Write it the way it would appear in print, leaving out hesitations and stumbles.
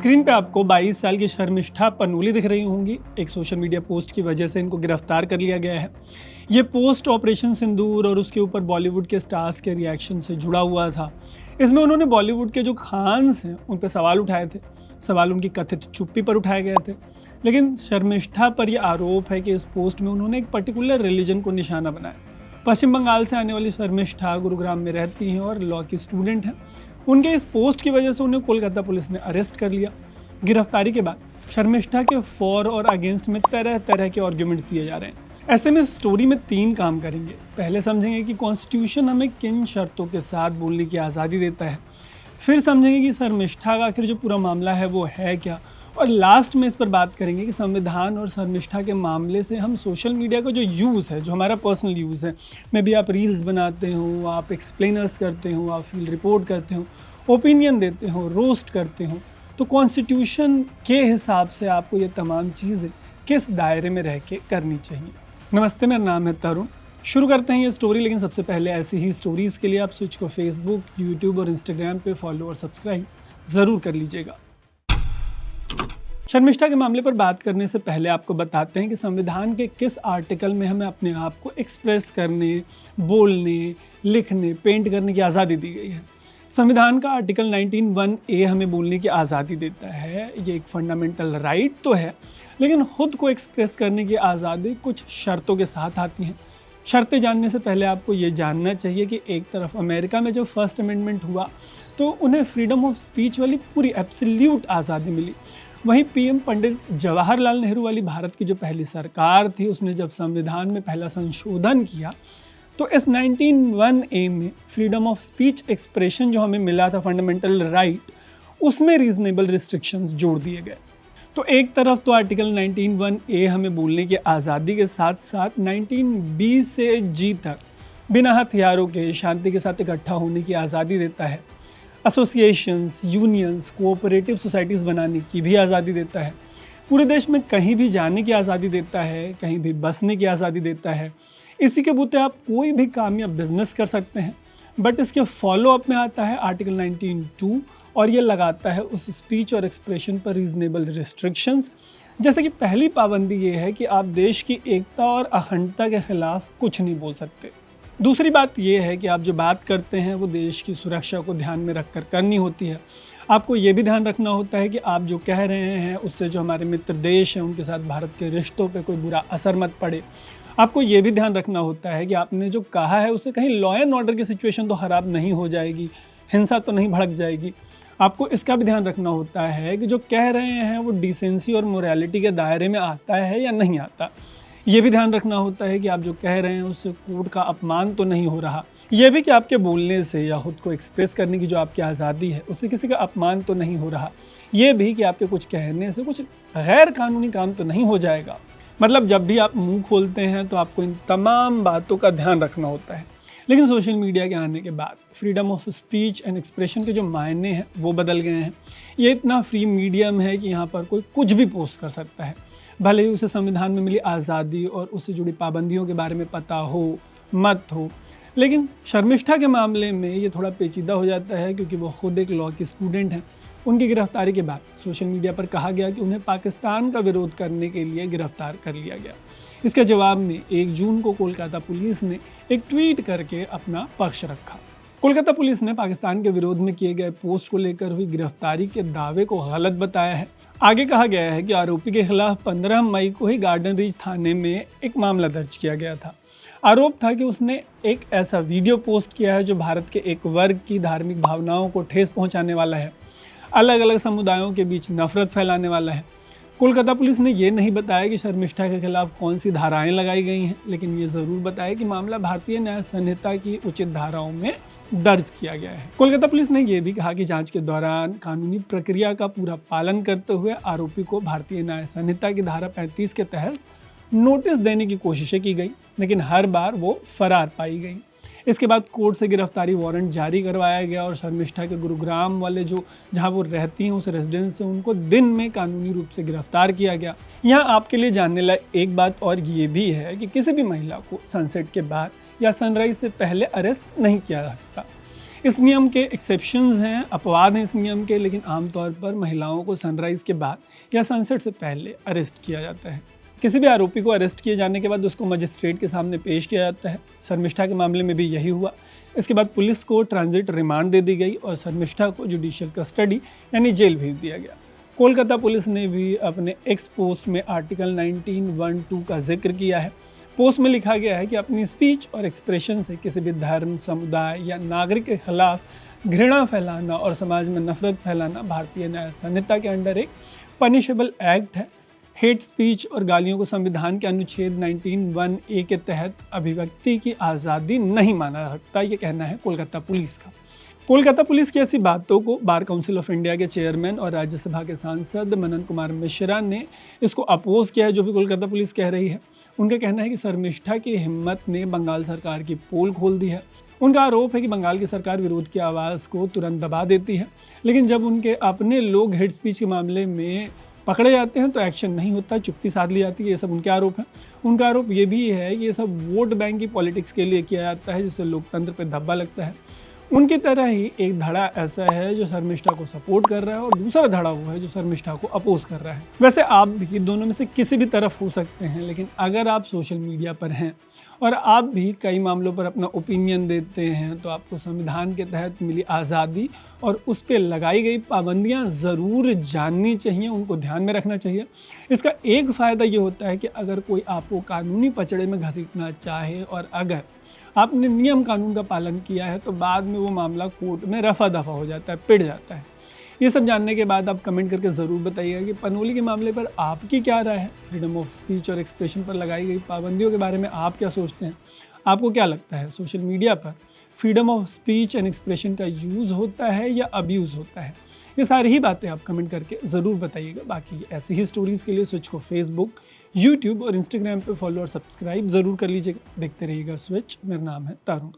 Screen पे आपको 22 साल की शर्मिष्ठा पनोली दिख रही होंगी। एक सोशल मीडिया पोस्ट की वजह से इनको गिरफ्तार कर लिया गया है। ये पोस्ट ऑपरेशन सिंदूर और उसके ऊपर बॉलीवुड के स्टार्स के रिएक्शन से जुड़ा हुआ था। इसमें उन्होंने बॉलीवुड के जो खान्स हैं उन पर सवाल उठाए थे। सवाल उनकी कथित चुप्पी पर उठाए गए थे। लेकिन शर्मिष्ठा पर यह आरोप है कि इस पोस्ट में उन्होंने एक पर्टिकुलर रिलीजन को निशाना बनाया। पश्चिम बंगाल से आने वाली शर्मिष्ठा गुरुग्राम में रहती हैं और लॉ की स्टूडेंट हैं। उनके इस पोस्ट की वजह से उन्हें कोलकाता पुलिस ने अरेस्ट कर लिया। गिरफ्तारी के बाद शर्मिष्ठा के फॉर और अगेंस्ट में तरह तरह के आर्ग्यूमेंट्स दिए जा रहे हैं। ऐसे में स्टोरी में 3 काम करेंगे। पहले समझेंगे कि कॉन्स्टिट्यूशन हमें किन शर्तों के साथ बोलने की आज़ादी देता है। फिर समझेंगे कि शर्मिष्ठा का आखिर जो पूरा मामला है वो है क्या। और लास्ट में इस पर बात करेंगे कि संविधान और शर्मिष्ठा के मामले से हम सोशल मीडिया का जो यूज़ है, जो हमारा पर्सनल यूज़ है, मे भी आप रील्स बनाते हो, आप एक्सप्लेनर्स करते हो, आप फील्ड रिपोर्ट करते हो, ओपिनियन देते हो, रोस्ट करते हो, तो कॉन्स्टिट्यूशन के हिसाब से आपको ये तमाम चीज़ें किस दायरे में रह के करनी चाहिए। नमस्ते, मेरा नाम है तरुण। शुरू करते हैं ये स्टोरी, लेकिन सबसे पहले ऐसी ही स्टोरीज़ के लिए आप स्विच को फेसबुक, यूट्यूब और इंस्टाग्राम पे फॉलो और सब्सक्राइब ज़रूर कर लीजिएगा। शर्मिष्ठा के मामले पर बात करने से पहले आपको बताते हैं कि संविधान के किस आर्टिकल में हमें अपने आप को एक्सप्रेस करने, बोलने, लिखने, पेंट करने की आज़ादी दी गई है। संविधान का आर्टिकल 19(1)A हमें बोलने की आज़ादी देता है। ये एक फंडामेंटल राइट तो है, लेकिन खुद को एक्सप्रेस करने की आज़ादी कुछ शर्तों के साथ आती हैं। शर्तें जानने से पहले आपको ये जानना चाहिए कि एक तरफ अमेरिका में जब फर्स्ट अमेंडमेंट हुआ तो उन्हें फ्रीडम ऑफ स्पीच वाली पूरी एब्सोल्यूट आज़ादी मिली। वहीं पीएम पंडित जवाहरलाल नेहरू वाली भारत की जो पहली सरकार थी, उसने जब संविधान में पहला संशोधन किया तो इस 19(1)A में फ्रीडम ऑफ स्पीच एक्सप्रेशन जो हमें मिला था, फंडामेंटल राइट, उसमें रीजनेबल रिस्ट्रिक्शंस जोड़ दिए गए। तो एक तरफ तो आर्टिकल 19(1)A हमें बोलने की आज़ादी के साथ साथ 19B से G तक बिना हथियारों के शांति के साथ इकट्ठा होने की आज़ादी देता है। एसोसिएशंस, यूनियंस, कोऑपरेटिव सोसाइटीज़ बनाने की भी आज़ादी देता है। पूरे देश में कहीं भी जाने की आज़ादी देता है, कहीं भी बसने की आज़ादी देता है। इसी के बूते आप कोई भी काम या बिजनेस कर सकते हैं। बट इसके फॉलोअप में आता है आर्टिकल 19(2) और ये लगाता है उस स्पीच और एक्सप्रेशन पर रीजनेबल रिस्ट्रिक्शंस। जैसे कि पहली पाबंदी ये है कि आप देश की एकता और अखंडता के खिलाफ कुछ नहीं बोल सकते। दूसरी बात ये है कि आप जो बात करते हैं वो देश की सुरक्षा को ध्यान में रखकर करनी होती है। आपको ये भी ध्यान रखना होता है कि आप जो कह रहे हैं उससे जो हमारे मित्र देश हैं उनके साथ भारत के रिश्तों पे कोई बुरा असर मत पड़े। आपको ये भी ध्यान रखना होता है कि आपने जो कहा है उससे कहीं लॉ एंड ऑर्डर की सिचुएशन तो ख़राब नहीं हो जाएगी, हिंसा तो नहीं भड़क जाएगी। आपको इसका भी ध्यान रखना होता है कि जो कह रहे हैं वो डिसेंसी और मोरालिटी के दायरे में आता है या नहीं आता। ये भी ध्यान रखना होता है कि आप जो कह रहे हैं उससे कोर्ट का अपमान तो नहीं हो रहा। ये भी कि आपके बोलने से या खुद को एक्सप्रेस करने की जो आपकी आज़ादी है उससे किसी का अपमान तो नहीं हो रहा। ये भी कि आपके कुछ कहने से कुछ गैर कानूनी काम तो नहीं हो जाएगा। मतलब जब भी आप मुंह खोलते हैं तो आपको इन तमाम बातों का ध्यान रखना होता है। लेकिन सोशल मीडिया के आने के बाद freedom of speech and expression के जो मायने हैं वो बदल गए हैं। ये इतना फ्री मीडियम है कि यहाँ पर कोई कुछ भी पोस्ट कर सकता है, भले ही उसे संविधान में मिली आज़ादी और उससे जुड़ी पाबंदियों के बारे में पता हो मत हो। लेकिन शर्मिष्ठा के मामले में ये थोड़ा पेचीदा हो जाता है क्योंकि वो खुद एक लॉ की स्टूडेंट हैं। उनकी गिरफ्तारी के बाद सोशल मीडिया पर कहा गया कि उन्हें पाकिस्तान का विरोध करने के लिए गिरफ्तार कर लिया गया। इसके जवाब में 1 जून को कोलकाता पुलिस ने एक ट्वीट करके अपना पक्ष रखा। कोलकाता पुलिस ने पाकिस्तान के विरोध में किए गए पोस्ट को लेकर हुई गिरफ्तारी के दावे को गलत बताया है। आगे कहा गया है कि आरोपी के खिलाफ 15 मई को ही गार्डन रीच थाने में एक मामला दर्ज किया गया था। आरोप था कि उसने एक ऐसा वीडियो पोस्ट किया है जो भारत के एक वर्ग की धार्मिक भावनाओं को ठेस पहुंचाने वाला है, अलग अलग समुदायों के बीच नफरत फैलाने वाला है। कोलकाता पुलिस ने ये नहीं बताया कि शर्मिष्ठा के खिलाफ कौन सी धाराएं लगाई गई हैं, लेकिन ये ज़रूर बताया कि मामला भारतीय न्याय संहिता की उचित धाराओं में दर्ज किया गया है। कोलकाता पुलिस ने यह भी कहा कि जांच के दौरान कानूनी प्रक्रिया का पूरा पालन करते हुए आरोपी को भारतीय न्याय संहिता की धारा 35 के तहत नोटिस देने की कोशिशें की गई, लेकिन हर बार वो फरार पाई गई। इसके बाद कोर्ट से गिरफ्तारी वारंट जारी करवाया गया और शर्मिष्ठा के गुरुग्राम वाले जहां वो रहती हैं उस रेजिडेंस से उनको दिन में कानूनी रूप से गिरफ्तार किया गया। यहाँ आपके लिए जानने लायक एक बात और ये भी है कि किसी भी महिला को सनसेट के बाद या सनराइज से पहले अरेस्ट नहीं किया जा सकता। इस नियम के एक्सेप्शंस हैं, अपवाद हैं इस नियम के, लेकिन आमतौर पर महिलाओं को सनराइज़ के बाद या सनसेट से पहले अरेस्ट किया जाता है। किसी भी आरोपी को अरेस्ट किए जाने के बाद उसको मजिस्ट्रेट के सामने पेश किया जाता है। शर्मिष्ठा के मामले में भी यही हुआ। इसके बाद पुलिस को ट्रांजिट रिमांड दे दी गई और शर्मिष्ठा को जुडिशियल कस्टडी यानी जेल भेज दिया गया। कोलकाता पुलिस ने भी अपने एक्स पोस्ट में आर्टिकल 1912 का जिक्र किया है। पोस्ट में लिखा गया है कि अपनी स्पीच और एक्सप्रेशन से किसी भी धर्म, समुदाय या नागरिक के खिलाफ घृणा फैलाना और समाज में नफरत फैलाना भारतीय न्याय संहिता के अंडर एक पनिशेबल एक्ट है। हेट स्पीच और गालियों को संविधान के अनुच्छेद 19(1)(a) के तहत अभिव्यक्ति की आज़ादी नहीं माना सकता, ये कहना है कोलकाता पुलिस का। कोलकाता पुलिस की ऐसी बातों को बार काउंसिल ऑफ इंडिया के चेयरमैन और राज्यसभा के सांसद मनन कुमार मिश्रा ने इसको अपोज किया है, जो भी कोलकाता पुलिस कह रही है। उनका कहना है कि शर्मिष्ठा की हिम्मत ने बंगाल सरकार की पोल खोल दी है। उनका आरोप है कि बंगाल की सरकार विरोध की आवाज़ को तुरंत दबा देती है, लेकिन जब उनके अपने लोग हेट स्पीच के मामले में पकड़े जाते हैं तो एक्शन नहीं होता, चुप्पी साध ली जाती है। ये सब उनके आरोप हैं। उनका आरोप ये भी है कि ये सब वोट बैंक की पॉलिटिक्स के लिए किया जाता है, जिससे लोकतंत्र पे धब्बा लगता है। उनकी तरह ही एक धड़ा ऐसा है जो शर्मिष्ठा को सपोर्ट कर रहा है और दूसरा धड़ा वो है जो शर्मिष्ठा को अपोज कर रहा है। वैसे आप भी दोनों में से किसी भी तरफ हो सकते हैं, लेकिन अगर आप सोशल मीडिया पर हैं और आप भी कई मामलों पर अपना ओपिनियन देते हैं तो आपको संविधान के तहत मिली आज़ादी और उस पर लगाई गई पाबंदियां ज़रूर जाननी चाहिए, उनको ध्यान में रखना चाहिए। इसका एक फ़ायदा ये होता है कि अगर कोई आपको कानूनी पचड़े में घसीटना चाहे और अगर आपने नियम कानून का पालन किया है तो बाद में वो मामला कोर्ट में रफा दफा हो जाता है, पिट जाता है। ये सब जानने के बाद आप कमेंट करके ज़रूर बताइएगा कि पनोली के मामले पर आपकी क्या राय है। फ्रीडम ऑफ स्पीच और एक्सप्रेशन पर लगाई गई पाबंदियों के बारे में आप क्या सोचते हैं? आपको क्या लगता है, सोशल मीडिया पर freedom of speech and expression का यूज़ होता है या अब्यूज़ होता है? ये सारी ही बातें आप कमेंट करके ज़रूर बताइएगा। बाकी ऐसी ही स्टोरीज़ के लिए स्विच को फेसबुक, यूट्यूब और इंस्टाग्राम पे फॉलो और सब्सक्राइब ज़रूर कर लीजिएगा। देखते रहिएगा स्विच। मेरा नाम है तारुण।